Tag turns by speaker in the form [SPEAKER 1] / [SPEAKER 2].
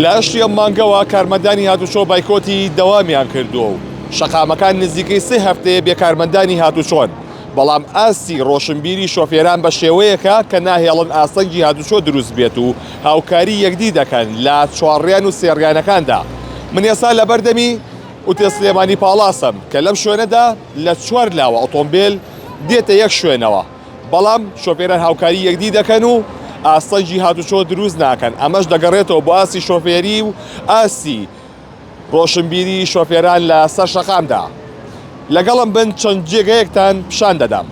[SPEAKER 1] لە ئەشتیەم مانگەوە کارمەندانی هاتوچۆ بایکۆتی دەوامیان کردووە و شەقامەکان نزیکەی 3 هەفتەیە بێ کارمەندانی هاتوچۆن، بەڵام ئاستی ڕۆشنبیری شۆفێران بە شێوەیەکە کە ناهێڵن ئاسەنگی هاتوچۆ دروست بێت و هاوکاری یەکدی دەکەن لە 4ڕیان و 3ڕیانەکاندا. من ئێستا لە بەردەمی ئوتێ سلێمانی پاڵاسم کە لەم شوێنەدا لە 4 لاوە ئۆتۆمبیل دێتە یەک شوێنەوە، بەڵام شۆفێران هاوکاری یەکدی دەکەن و ئاسەنگی هاتوچۆ دروست ناکەن. ئەمەش دەگەڕێتەوە بۆ ئاسی شۆفێری و ئاسی ڕۆشنبیری شۆفێران لە سەر شەقامدا. لەگەڵم بن چەند جێگەیەکتان پیشان دەدەم.